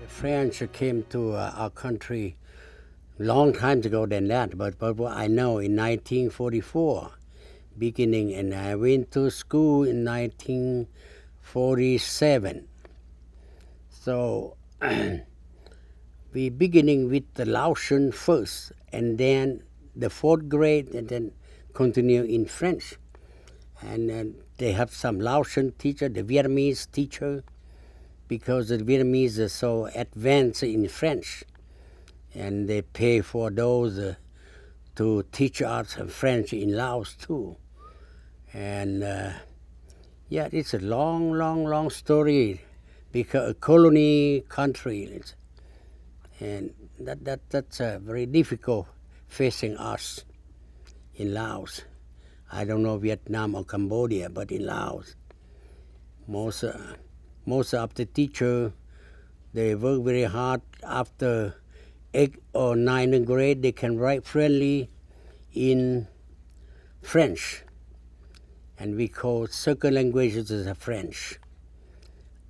French came to our country long time ago than that, but what I know in 1944 beginning, and I went to school in 1947. So we beginning with the Laotian first, and then the fourth grade, and then continue in French. And they have some Laotian teacher, the Vietnamese teacher, because the Vietnamese are so advanced in French, and they pay for those to teach us French in Laos too. And yeah, it's a long story, because a colony country, and that's very difficult facing us in Laos. I don't know Vietnam or Cambodia, but in Laos, most of the teacher, they work very hard. After 8th or 9th grade, they can write fluently in French, and we call second languages as French.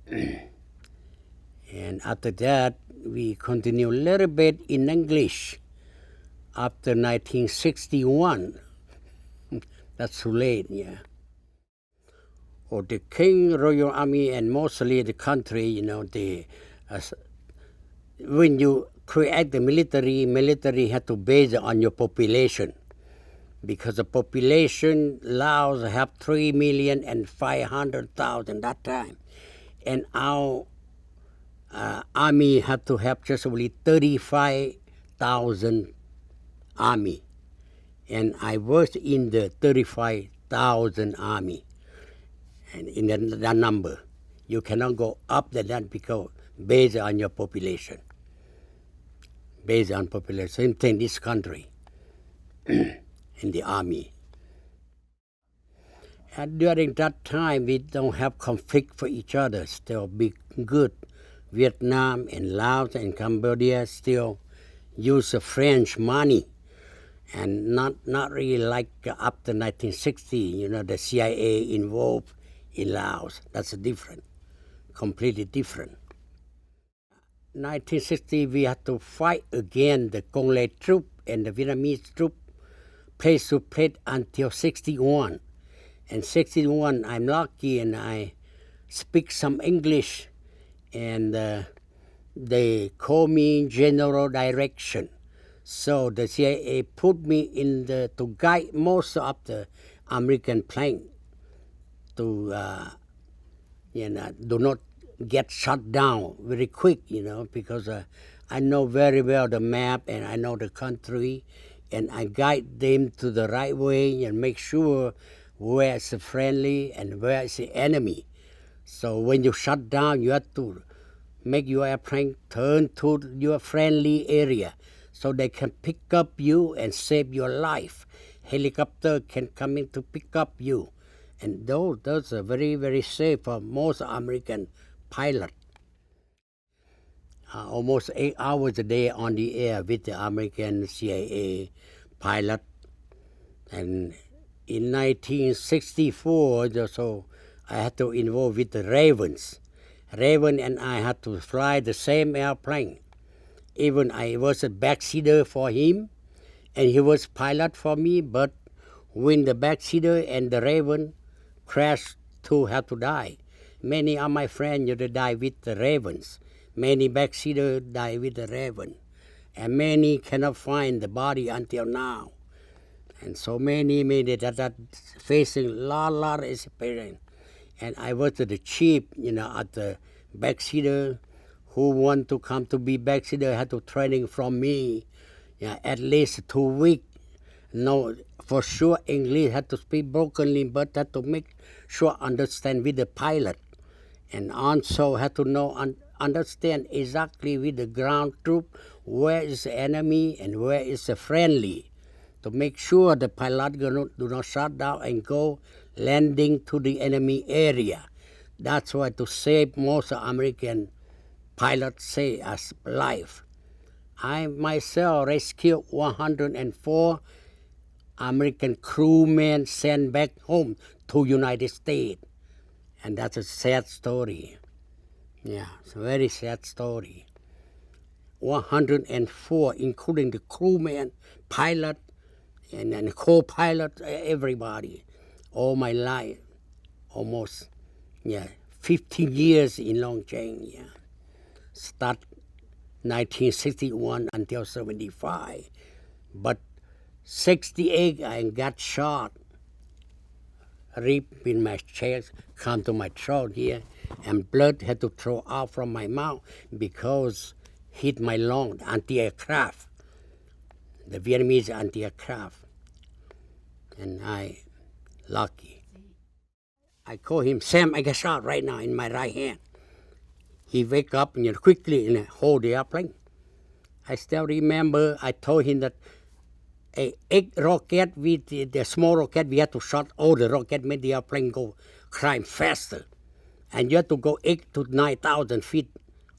And after that, we continue a little bit in English. After 1961, that's too late, yeah. Or the King, Royal Army, and mostly the country, when you create the military had to base on your population, because the population, Laos have 3,500,000 that time, and our army had to have just only 35,000 army, and I was in the 35,000 army. And in that number, you cannot go up than that because based on your population. Based on population, same thing this country, in the army. And during that time, we don't have conflict for each other. Still be good. Vietnam and Laos and Cambodia still use the French money, and not really like after 1960. The CIA involved in Laos. That's different, completely different. 1960, we had to fight against the Congolese troop and the Vietnamese troop, place to place until 61. And 61, I'm lucky and I speak some English, and they call me General Direction. So the CIA put me to guide most of the American plane to do not get shut down very quick, because I know very well the map and I know the country, and I guide them to the right way and make sure where is the friendly and where is the enemy. So when you shut down, you have to make your airplane turn to your friendly area so they can pick up you and save your life. Helicopter can come in to pick up you. And those are very, very safe for most American pilots. Almost 8 hours a day on the air with the American CIA pilot. And in 1964, so I had to involve with the Ravens. Raven and I had to fly the same airplane. Even I was a backseater for him, and he was pilot for me, but when the backseater and the Raven crashed, two have to die. Many of my friends die with the Ravens. Many backseaters die with the Raven. And many cannot find the body until now. And so many that facing a lot of experience. And I was the chief, at the backseater. Who want to come to be backseater had to training from me, at least 2 weeks. No, for sure English had to speak brokenly, but had to make sure understand with the pilot, and also had to know understand exactly with the ground troop where is the enemy and where is the friendly, to make sure the pilot do not shut down and go landing to the enemy area. That's why to save most American pilots say as life. I myself rescued 104 American crewmen sent back home to United States. And that's a sad story. Yeah, it's a very sad story. 104, including the crewman, pilot, and co-pilot, everybody. All my life, almost, 15 years in Long Cheng, Start 1961 until 75. But 68, I got shot, rib in my chest, come to my throat here, and blood had to throw out from my mouth because hit my lung, anti-aircraft, the Vietnamese anti-aircraft. And I, lucky. I call him, Sam, I got shot right now in my right hand. He wake up and quickly and hold the airplane. I still remember I told him that a egg rocket with the small rocket, we had to shot all the rocket, make the airplane go climb faster. And you have to go 8 to 9,000 feet.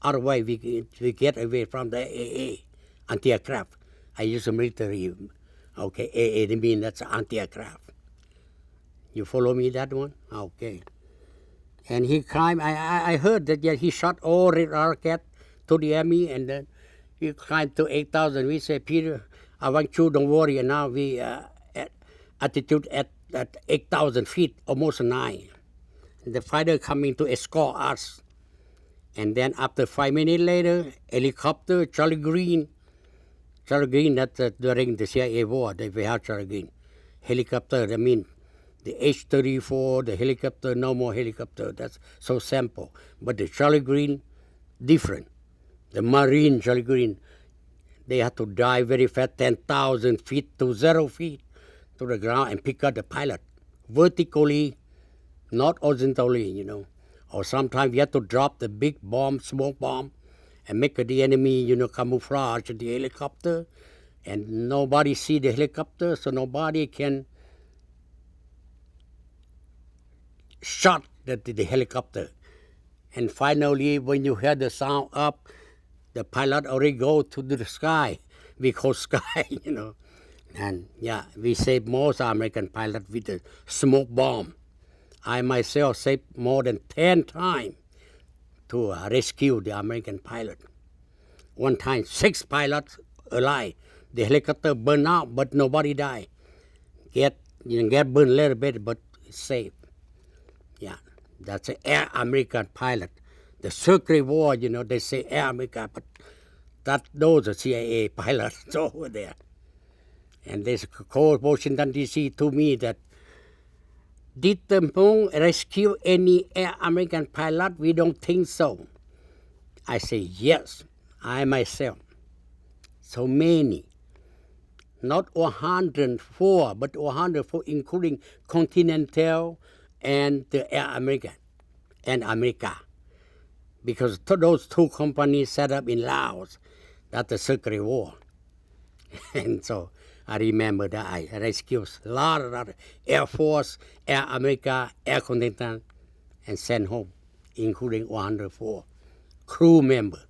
Otherwise, we get away from the AA, anti-aircraft. I use the military. Okay, AA, mean that's anti-aircraft. You follow me that one? Okay. And he climbed, I heard that he shot all the rocket to the army, and then he climbed to 8,000. We say, Peter, I want you, don't worry, and now we at altitude at 8,000 feet, almost 9. And the fighter coming to escort us. And then after 5 minutes later, helicopter, Charlie Green, that's during the CIA war, we have Charlie Green. Helicopter, I mean, the H-34, the helicopter, no more helicopter, that's so simple. But the Charlie Green, different. The Marine Charlie Green, they had to dive very fast, 10,000 feet to 0 feet to the ground and pick up the pilot vertically, not horizontally, Or sometimes you have to drop the big bomb, smoke bomb, and make the enemy, camouflage the helicopter, and nobody see the helicopter, so nobody can shot the helicopter. And finally, when you hear the sound up, the pilot already go to the sky. We call sky, And we saved most American pilots with the smoke bomb. I myself saved more than 10 times to rescue the American pilot. One time, 6 pilots alive. The helicopter burned out, but nobody died. Get burned a little bit, but it's safe. That's an Air American pilot. The Secret War, they say Air America, but those are CIA pilots over there. And they called Washington, D.C. to me that, did the Hmong rescue any Air American pilot? We don't think so. I say, yes, I myself. So many. Not 104, but 104, including Continental and the Air America and America. Because those 2 companies set up in Laos, that's the Secret War. And so I remember that I rescued a lot of Air Force, Air America, Air Continental, and sent home, including 104 crew member.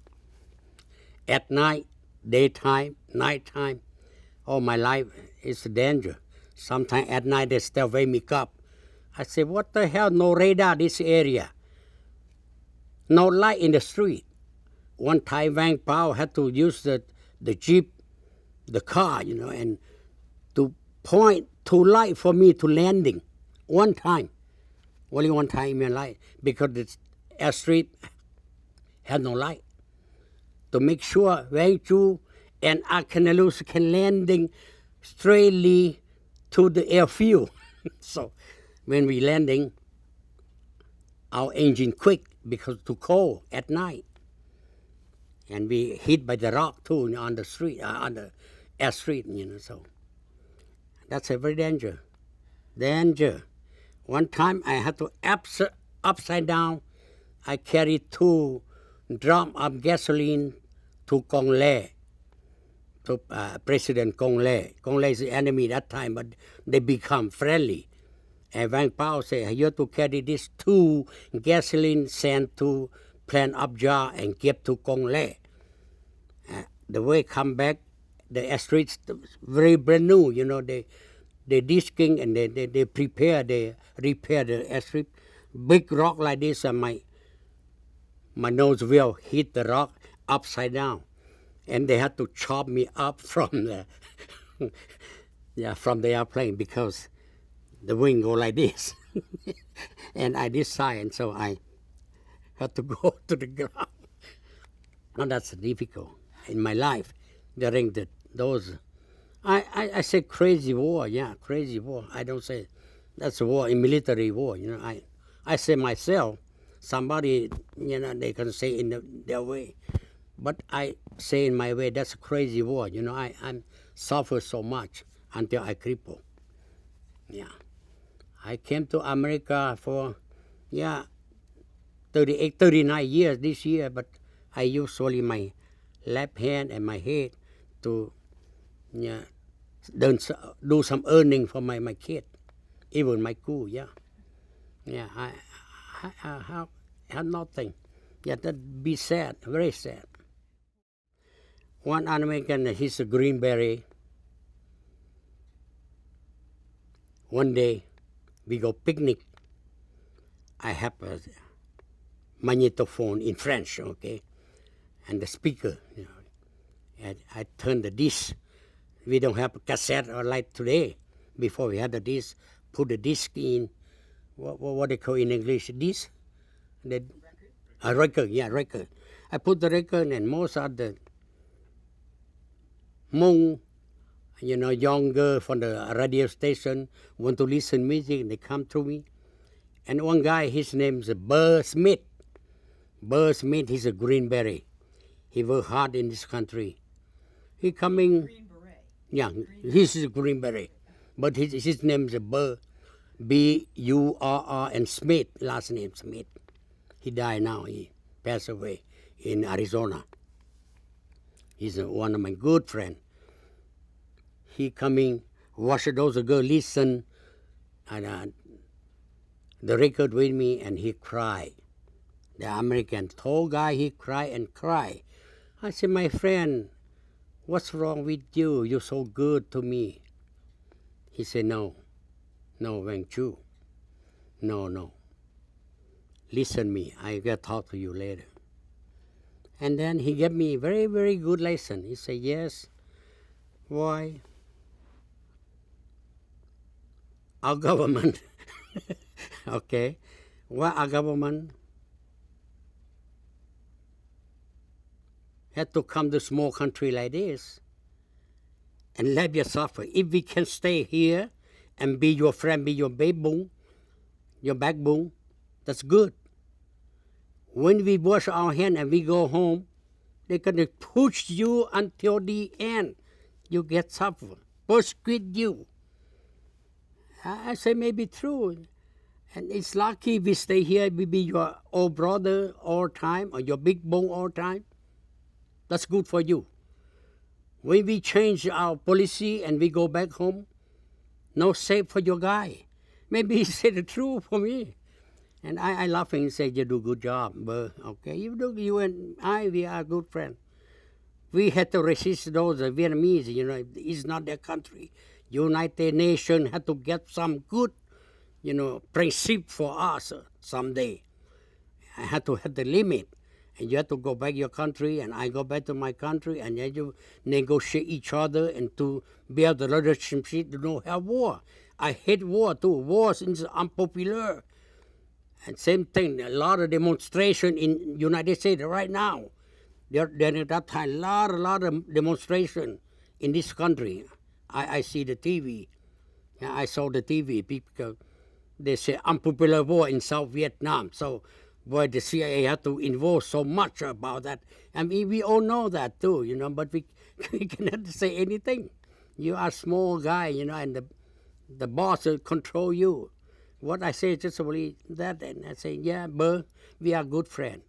At night, daytime, nighttime, all my life is a danger. Sometimes at night they still wake me up. I say, what the hell, no radar this area. No light in the street. One time Vang Pao had to use the jeep, the car, and to point to light for me to landing. One time. Only one time in my life. Because the airstrip had no light. To make sure Vang Chou and Arkanalus can landing straightly to the airfield. So when we landing, our engine quick because too cold at night. And we hit by the rock too on the street, on the airstrip, so. That's a very danger. One time I had to upside down. I carried 2 drums of gasoline to Kong Le, to President Kong Le. Kong Le is the enemy that time, but they become friendly. And Vang Pao said, you have to carry these 2 gasoline sent to Plant Up Jar and give to Kong Le. The way come back, the airstrips very brand new, they disking and they repair the airstrip. Big rock like this, and my nose will hit the rock upside down. and they had to chop me up from the from the airplane because the wing go like this, and I decided, so I had to go to the ground. Now that's difficult in my life during those. I say crazy war, crazy war. I don't say that's a war, a military war. I say myself. Somebody, they can say in their way, but I say in my way that's a crazy war. I'm suffer so much until I cripple. Yeah, I came to America for 39 years this year, but I use only my left hand and my head to do some earning for my kid, even my crew. I have nothing. That be sad, very sad. One American, he's a Green Beret. One day, we go picnic. I have a magnetophone in French, okay, and the speaker, and I turn the disc. We don't have a cassette or like today. Before we had the disc, put the disc in, what they call in English, disc? A record, record. I put the record, and most of the Hmong, young girl from the radio station want to listen music, and they come to me. And one guy, his name is Burt Smith. Burt Smith, he's a Green Beret. He worked hard in this country. He coming. Green Beret. Yeah, he's a Green Beret. But his name is Burt, B-U-R-R, and Smith, last name Smith. He died now. He passed away in Arizona. He's one of my good friends. He coming, watch those girls listen, and the record with me, and he cried. The American tall guy, he cried and cried. I said, my friend, what's wrong with you? You're so good to me. He said, no, Vang Chou. No. Listen me, I will talk to you later. And then he gave me very, very good lesson. He said, yes, why? Our government, okay, why our government had to come to small country like this and let you suffer. If we can stay here and be your friend, be your backbone, that's good. When we wash our hands and we go home, they're going to push you until the end. You get suffer, persecute you. I say maybe true. And it's lucky we stay here, we be your old brother all time, or your big bone all time. That's good for you. When we change our policy and we go back home, no safe for your guy. Maybe he said the truth for me. And I laughing and say, you do good job, but okay, you and I, we are good friends. We had to resist those Vietnamese, it's not their country. United Nations had to get some good, principle for us someday. I had to have the limit. And you have to go back to your country, and I go back to my country, and then you negotiate each other and to build the relationship to not have war. I hate war too. War is unpopular. And same thing, a lot of demonstration in United States right now. There at that time, a lot of demonstration in this country. I see the TV. Yeah, I saw the TV. People, they say unpopular war in South Vietnam. So, boy, the CIA had to involve so much about that. I mean, we all know that too, but we cannot say anything. You are a small guy, and the boss will control you. What I say is just only that, and I say, yeah, but we are good friends.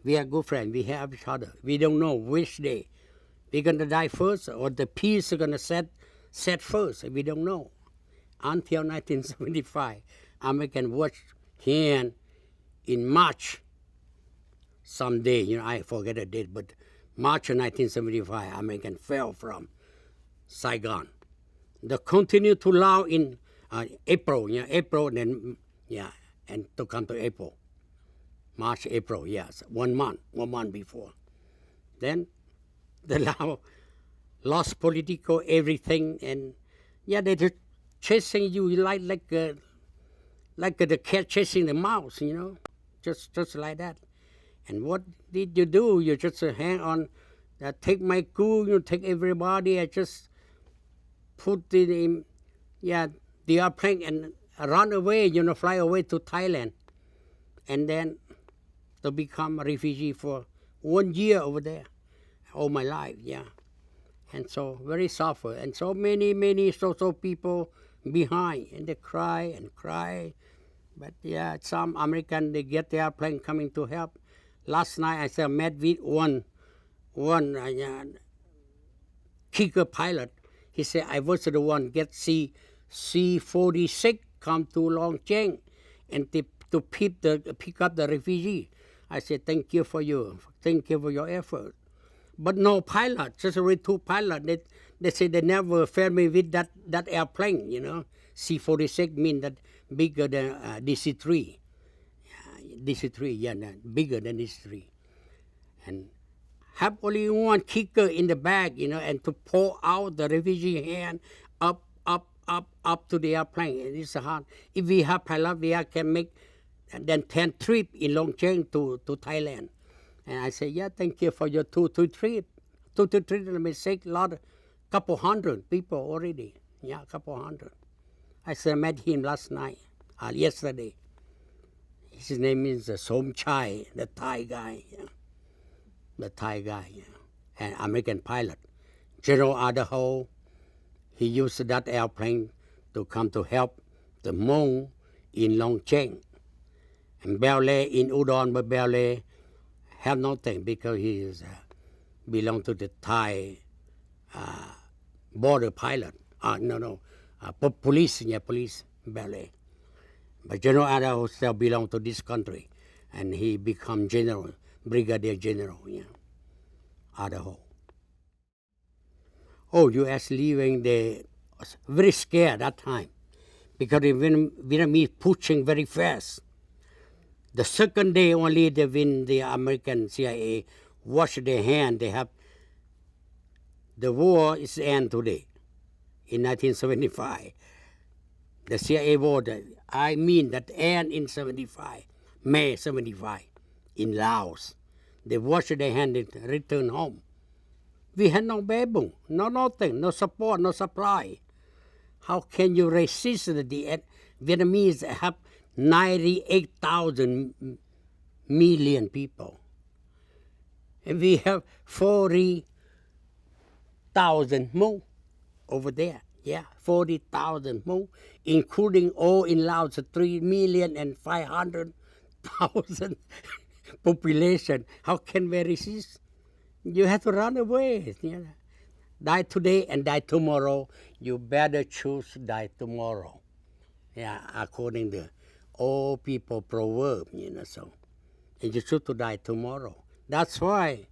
We are good friends. We have each other. We don't know which day we're going to die first or the peace is going to set first. We don't know. Until 1975, American watched here in March someday, I forget the date, but March of 1975, American fell from Saigon. They continued to Laos in April, and to come to April. March, April, yes, 1 month before. Then the Lao lost political everything, and yeah, they're just chasing you like the cat chasing the mouse, just like that. And what did you do? You just hang on, take my crew, take everybody. I just put it in, the airplane and run away, fly away to Thailand, and then to become a refugee for 1 year over there, all my life, And so very suffer, and so many so people behind, and they cry and cry. But some American, they get the airplane coming to help. Last night I met with one kicker pilot. He said, I was the one get C-46 come to Long Cheng and to pick up the refugee. I said, thank you for your effort. But no pilot, just only 2 pilots. They say they never fed me with that airplane, C-46 mean that bigger than DC-3. DC-3, bigger than DC-3. And have only one kicker in the back, and to pull out the refugee hand up to the airplane. It's hard. If we have pilot, we can make then 10 trips in Long Cheng to Thailand. And I say, thank you for your 2 trips. 2 to 3, let me say, couple hundred people already. A couple hundred. I met him last night, yesterday. His name is Som Chai, the Thai guy. The Thai guy, an American pilot. General Adaho, he used that airplane to come to help the Hmong in Long Cheng. And Bele in Udon, but Bele have nothing because he is belong to the Thai border pilot. Police, police, Bele. But General Adaho still belong to this country, and he become general. Brigadier General, Idaho. U.S. leaving, they was very scared that time because the Vietnamese pushing very fast. The second day only, when the American CIA wash their hand, they have the war is end today in 1975. The CIA war, I mean that end in 75, May 75. In Laos. They wash their hands and return home. We had no baboon, no nothing, no support, no supply. How can you resist the Vietnamese have 98,000 million people? And we have 40,000 Hmong over there. 40,000 Hmong, including all in Laos, 3,500,000 population. How can we resist? You have to run away. Die today and die tomorrow. You better choose die tomorrow. According to all people proverb, so. And you choose to die tomorrow. That's why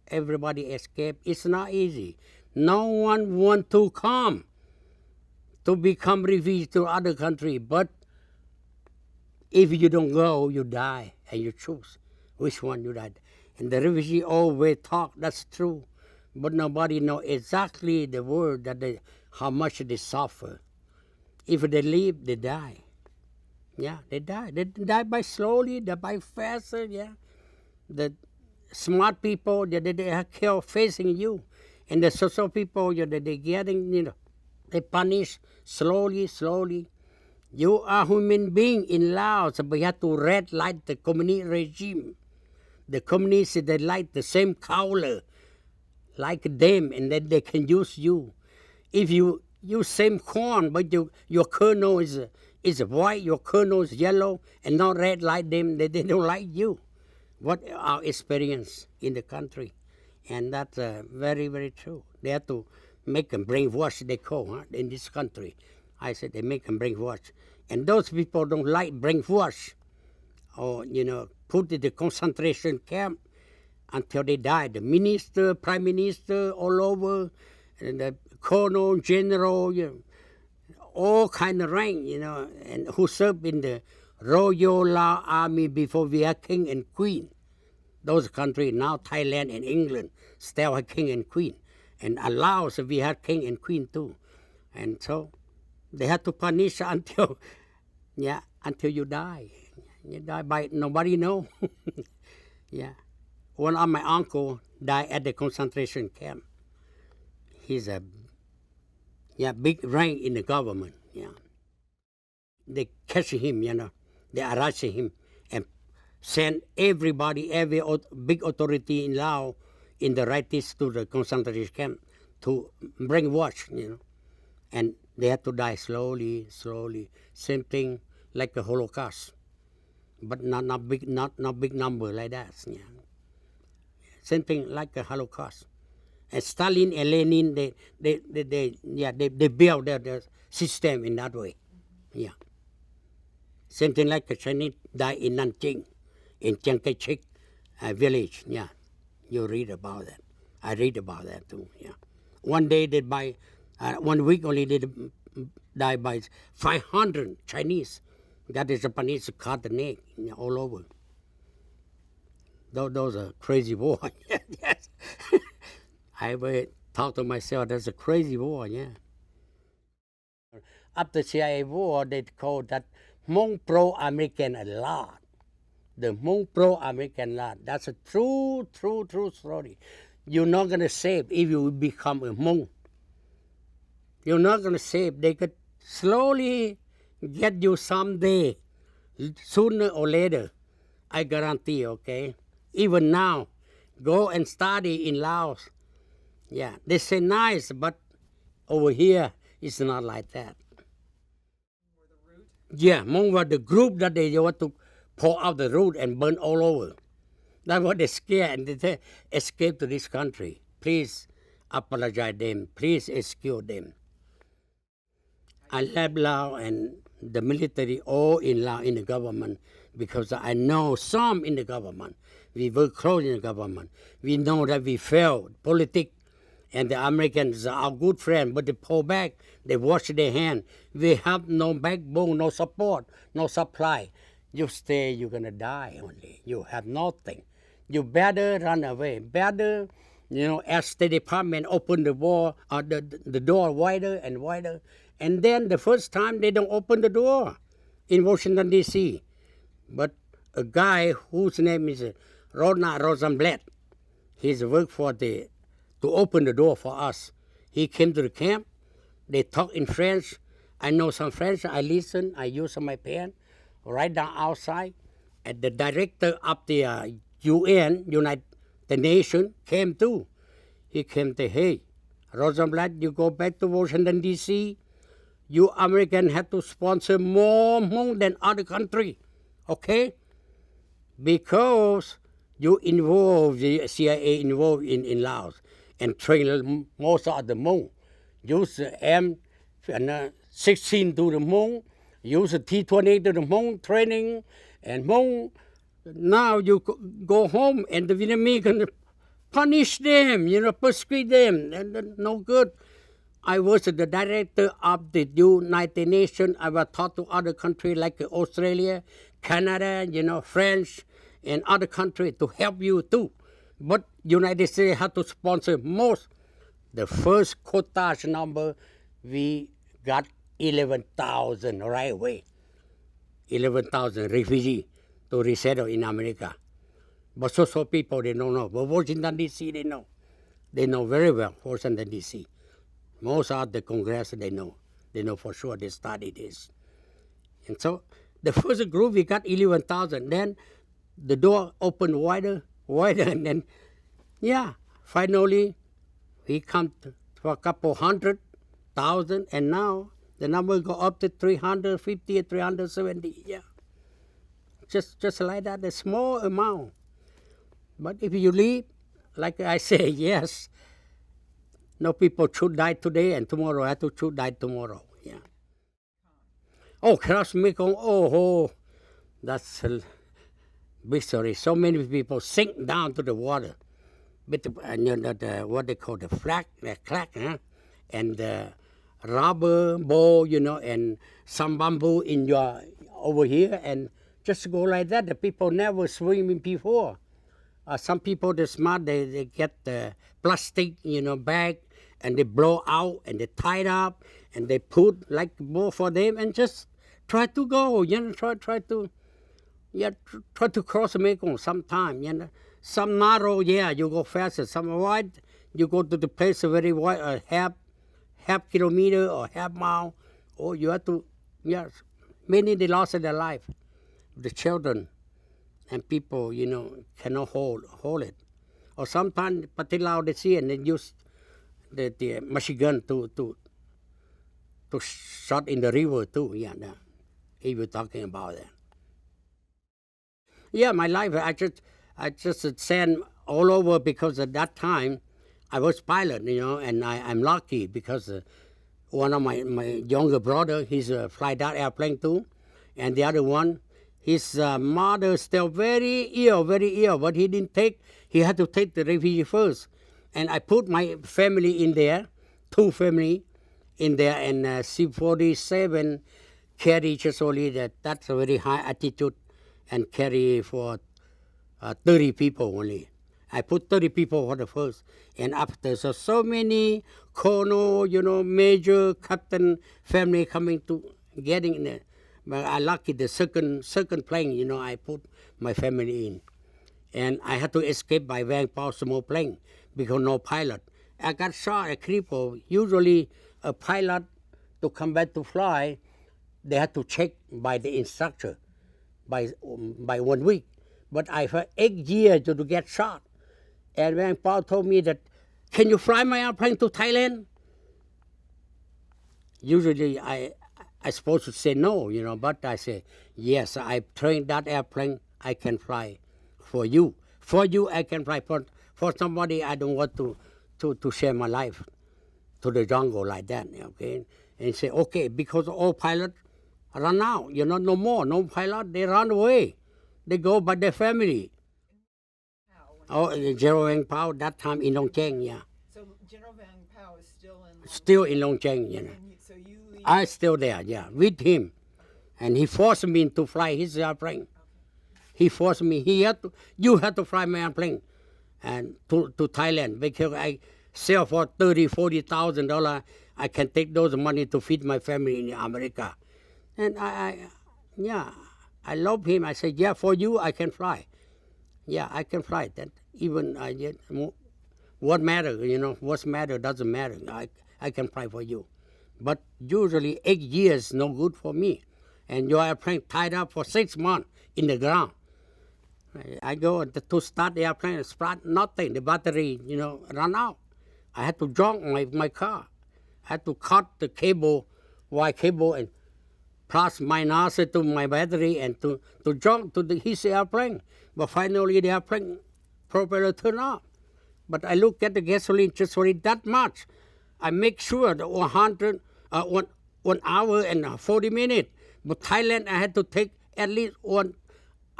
everybody escape. It's not easy. No one want to come to become refugee to other country, but if you don't go, you die, and you choose which one you die. And the refugee always talk, that's true, but nobody know exactly the word that how much they suffer. If they leave, they die. They die. They die by slowly, they die faster, The smart people, they are killed facing you. And the social people, they getting, they punish slowly. You are human being in Laos, but you have to red light the communist regime. The communists, they like the same color like them, and then they can use you. If you use same corn, but your kernel is white, your kernel is yellow, and not red like them, they don't like you. What our experience in the country. And that's very, very true. They have to make them brainwash, they call, in this country. I said they make them brainwash. And those people don't like brainwash or, put in the concentration camp until they die. The minister, prime minister, all over, and the colonel, general, all kind of rank, and who served in the Royal Lao Army before we are king and queen. those countries. Now Thailand and England still have king and queen. And Laos, we had king and queen too. And so they had to punish until you die. You die by nobody know. Yeah. One of my uncle died at the concentration camp. He's a big rank in the government. Yeah. They catch him, they arrest him and send everybody, every big authority in Laos in the rights to the concentration camp to brainwash, and they had to die slowly. Same thing like the Holocaust, but not big number like that. Yeah. Same thing like the Holocaust. And Stalin and Lenin, they built their system in that way. Yeah. Same thing like the Chinese died in Nanjing, in Chiang Kai-shek village. Yeah. You read about that. I read about that too. Yeah. One day by 1 week only they die by 500 Chinese. That is Japanese cut the neck all over. Those are crazy war. Yes. I ever thought to myself, that's a crazy war. Yeah. After CIA war, they call that Hmong pro-American a lot. The Hmong pro-American lot. That's a true story. You're not going to save if you become a Hmong. You're not going to save. They could slowly get you someday, sooner or later. I guarantee, okay? Even now, go and study in Laos. Yeah, they say nice, but over here, it's not like that. Yeah, Hmong were the group that they want to pour out the root and burn all over. That's what they scare, and they escape to this country. Please apologize them. Please excuse them. I left Laos and the military all in Laos in the government because I know some in the government. We work close in the government. We know that we failed politics, and the Americans are our good friend, but they pull back. They wash their hand. We have no backbone, no support, no supply. You stay, you're going to die only. You have nothing. You better run away. Better, as State Department open the door wider and wider. And then the first time they don't open the door in Washington, D.C. But a guy whose name is Ronald Rosenblatt, he's worked to open the door for us. He came to the camp. They talk in French. I know some French. I listen. I use my pen. Right down outside. And the director of the UN, United Nations, came too. He came to, hey, Rosenblatt, you go back to Washington, D.C., you Americans have to sponsor more Hmong than other country, okay? Because you the CIA involved in Laos and train most of the Hmong. Use the M16 to the Hmong, use the T-28 to the Hmong training, and Hmong, now you go home and the Vietnamese can punish them, persecute them, and no good. I was the director of the United Nations. I was taught to other countries like Australia, Canada, French, and other countries to help you too. But United States had to sponsor most. The first quota number, we got 11,000 right away. 11,000 refugees to resettle in America. But so people, they don't know. But Washington, D.C., they know. They know very well, Washington, D.C. Most of the Congress, they know. They know for sure. They study this. And so the first group, we got 11,000. Then the door opened wider, and then, finally, we come to a couple 100,000, and now the number go up to 350, 370, Just like that, a small amount. But if you leave, like I say, yes, no people should die today, and tomorrow I have to should die tomorrow. Oh, cross Mekong, that's a big story. So many people sink down to the water with what they call the clack, and the rubber ball, and some bamboo in over here, and just go like that. The people never swimming before. Some people, they're smart, they get the plastic, bag, and they blow out, and they tie it up, and they put like more for them, and just try to go, try to cross the Mekong sometime, Some narrow, you go faster. Some wide, you go to the place very wide, half kilometer or half mile, or you have to, many they lost their life. The children and people, cannot hold it. Or sometimes, particularly they see and they use the machine gun to shot in the river too. If you're talking about that. Yeah, my life, I just sent all over because at that time I was pilot, and I'm lucky because one of my younger brother, he's fly that airplane too, and the other one, his mother still very ill, but he had to take the refugee first. And I put my family in there, 2 family in there, and C-47 carry just only that's a very high altitude and carry for 30 people only. I put 30 people for the first. And after, so many colonel, major, captain, family coming to getting in there. But I lucky the second plane, I put my family in. And I had to escape by Vang Pao small plane because no pilot. I got shot, a crippled. Usually a pilot to come back to fly, they had to check by the instructor by 1 week. But I had 8 years to get shot. And Vang Pao told me that, can you fly my airplane to Thailand? Usually I supposed to say no, but I say, yes, I trained that airplane, I can fly for you. For you, I can fly. For somebody, I don't want to share my life to the jungle like that, okay? And say, okay, because all pilots run out, no more, no pilot, they run away. They go by their family. General Vang Pao, that time in Long Cheng, So General Vang Pao is still in Long Cheng, So you leave. I still there, with him. And he forced me to fly his airplane. He forced me, you have to fly my airplane and to Thailand because I sell for $30,000-$40,000. I can take those money to feed my family in America. And I love him. I said, for you, I can fly. I can fly. That even what matter, what's matter doesn't matter. I can fly for you. But usually 8 years no good for me. And your airplane tied up for 6 months in the ground. I go to start the airplane, start nothing. The battery, run out. I had to jump my car. I had to cut the cable, wire cable, and plus minus to my battery and to jump to his airplane. But finally the airplane propeller turned off. But I look at the gasoline just only that much. I make sure that 1 hour and 40 minutes. But Thailand, I had to take at least 1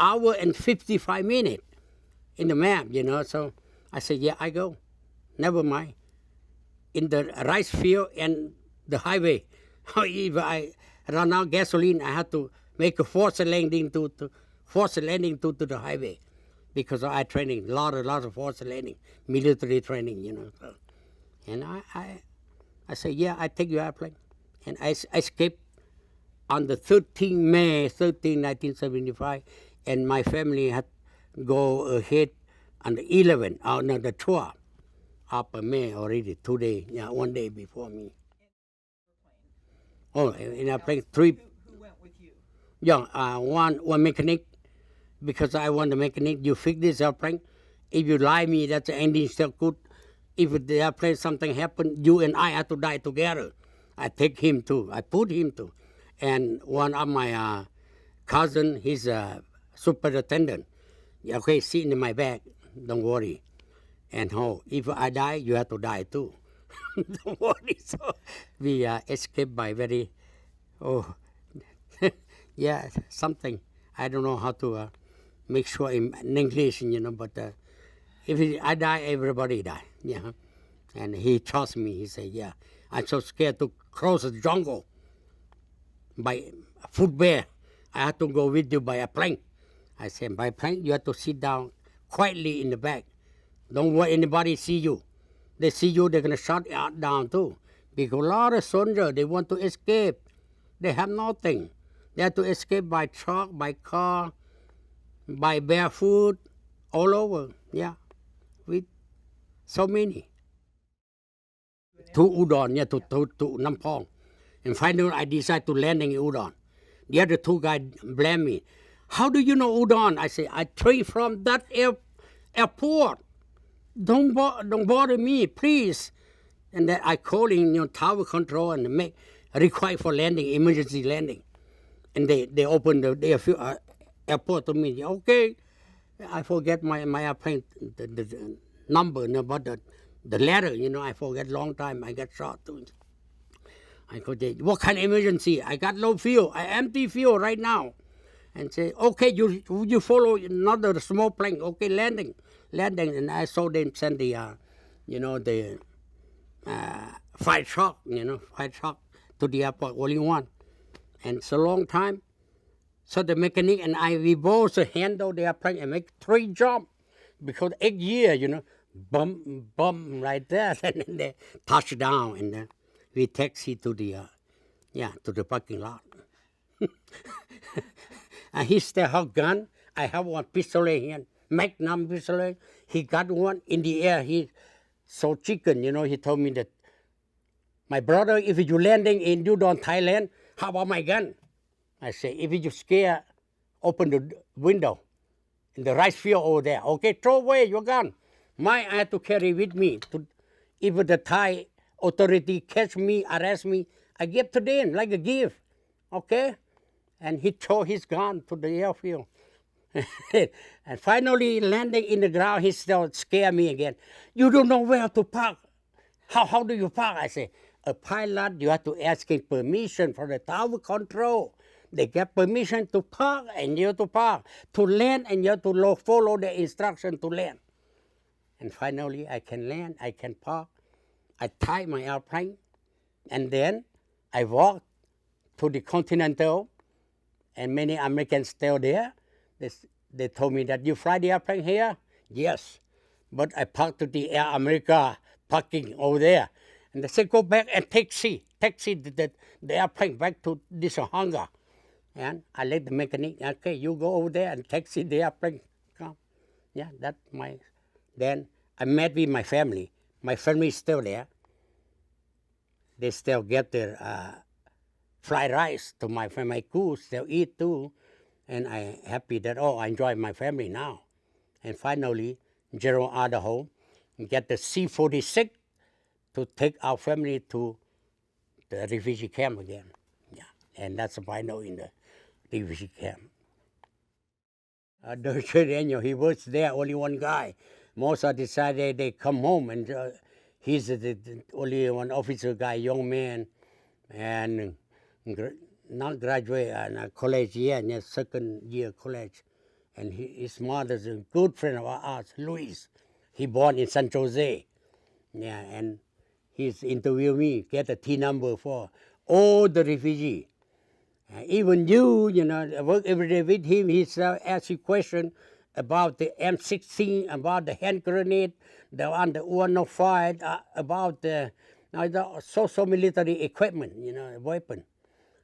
hour and 55 minutes in the map, So I said, I go. Never mind. In the rice field and the highway, if I run out gasoline, I had to make a forced landing to the highway because I training, a lot of forced landing, military training, So. And I said, I take your airplane. And I escaped on the 13th May 1975, and my family had go ahead on the 11th, the 12th of May already, 2 days, 1 day before me. In a plane, 3. Who went with you? One mechanic, because I want the mechanic, you fix this airplane. If you lie me, that the engine still good. If the airplane something happen, you and I have to die together. I take him too. I put him too. And one of my cousin, he's a superintendent. Okay, sit in my bag. Don't worry. And if I die, you have to die too. Don't worry. So we escaped by very, something. I don't know how to make sure in English, but if I die, everybody die. And he trusts me. He said, I'm so scared to cross the jungle by foot bear. I have to go with you by a plane. I said, by plane, you have to sit down quietly in the back. Don't want anybody see you. They see you, they're going to shut you down too. Because a lot of soldiers, they want to escape. They have nothing. They have to escape by truck, by car, by barefoot, all over. Yeah, with so many. To Udon, yeah, to Nampong. And finally, I decided to landing in Udon. The other two guys blame me. How do you know Udon? I say, I trained from that airport. Don't bother me, please. And then I calling tower control and make require for landing, emergency landing. And they open the airport to me. Okay, I forget my airplane the number, but the letter, I forget long time. I got shot too. I go there. What kind of emergency? I got low fuel. I empty fuel right now. And say, okay, you follow another small plane. Okay, landing. And I saw them send the fire truck, to the airport, only one. And it's a long time. So the mechanic and we both handle the airplane and make 3 jump. Because 8 years, bump right there. And then they touch down and we taxi to the parking lot. And he still have gun. I have one pistol here, Magnum pistol. He got one in the air. He saw chicken, he told me that, my brother, if you landing in Udon, Thailand, how about my gun? I say, if you scare, open the window in the rice field over there. Okay, throw away your gun. I have to carry with me. If the Thai authority catch me, arrest me, I give to them like a gift. Okay? And he throw his gun to the airfield. And finally, landing in the ground, he still scare me again. You don't know where to park. How do you park? I say, a pilot, you have to ask him permission for the tower control. They get permission to park, and you have to park. To land, and you have to follow the instruction to land. And finally, I can land, I can park. I tie my airplane, and then I walk to the Continental, and many Americans still there. They told me that you fly the airplane here? Yes. But I parked to the Air America parking over there. And they said, go back and taxi the airplane back to this hangar. And I let the mechanic, okay, you go over there and taxi the airplane. Come. Yeah, that's then I met with my family. My family is still there. They still get their fried rice to my family. My crew still eat too. And I'm happy that, I enjoy my family now. And finally, General Idaho get the C-46 to take our family to the refugee camp again. Yeah, and that's why I know in the refugee camp. Daniel, he was there, only one guy. Most of decided they come home, and he's the only one officer guy, young man, and not graduate college yet, second year college. And his mother's a good friend of ours, Louise. He born in San Jose. Yeah, and he's interviewed me, get a T number for all the refugees. Even you, I work every day with him. He asks you questions about the M16, about the hand grenade, the 105, about the so military equipment, weapon.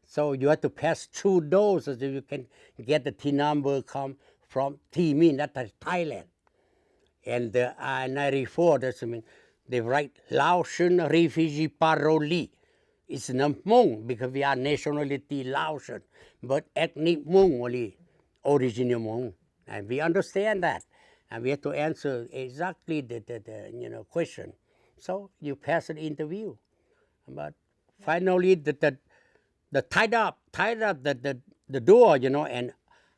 So you have to pass through those so that you can get the T number come from T mean that's Thailand. And the I-94, that's they write Laotian refugee parolee. It's not Hmong because we are nationality Laotian, but ethnic Hmong only, original Hmong. And we understand that. And we have to answer exactly the question. So you pass the interview. But finally, the tied up the door, and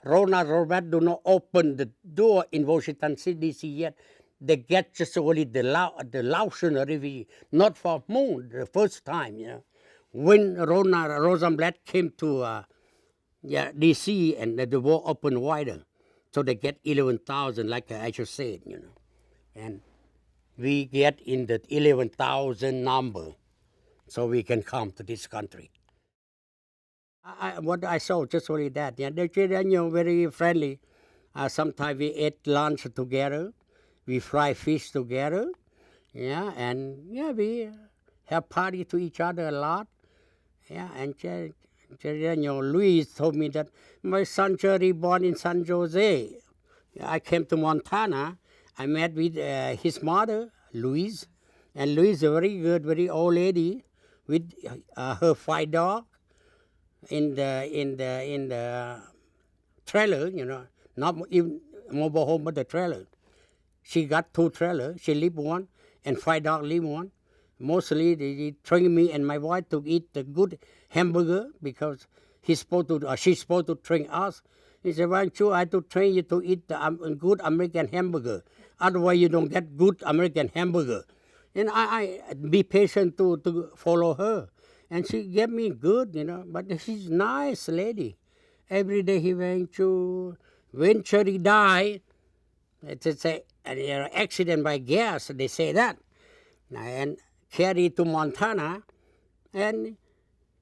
Ronald Rosenblatt do not open the door in Washington D.C. yet. They get just only the Laotian refugee, not for Hmong the first time, When Ronald Rosenblatt came to D.C. and the war opened wider, so they get 11,000, like I just said, And we get in the 11,000 number, so we can come to this country. What I saw, just only that. They're very friendly. Sometimes we ate lunch together. We fry fish together. Yeah, and yeah, we have party to each other a lot. Yeah, and Louise told me that my son Jerry born in San Jose. I came to Montana. I met with his mother, Louise, and Louise is a very good, very old lady with her 5 dogs in the trailer, not even mobile home, but the trailer. She got 2 trailers. She live one, and 5 dogs live one. Mostly they train me and my wife to eat the good hamburger because she's supposed to train us. He said, "Well, Chou, I have to train you to eat the good American hamburger. Otherwise, you don't get good American hamburger." And I be patient to follow her. And she gave me good, but she's nice lady. Every day he went to, when Cherry died, it's an accident by gas, they say that. And carried to Montana, and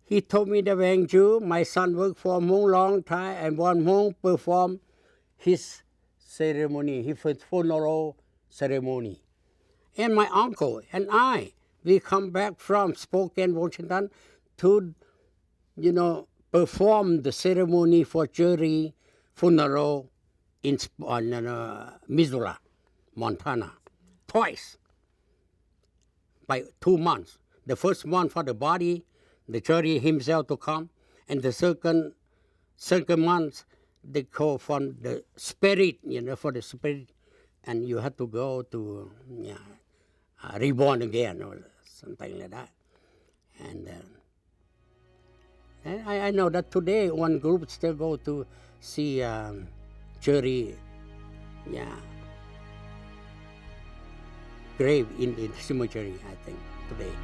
he told me the Vang Jew, my son worked for Hmong long time, and one Hmong perform his ceremony, his funeral ceremony. And my uncle and I, we come back from Spokane, Washington, to, perform the ceremony for Jerry funeral in Missoula, Montana, twice. By 2 months. The first month for the body, the Jerry himself to come, and the second month they call for the spirit, for the spirit, and you have to go to reborn again or something like that. And I know that today one group still go to see Jerry, grave in the cemetery, I think, today.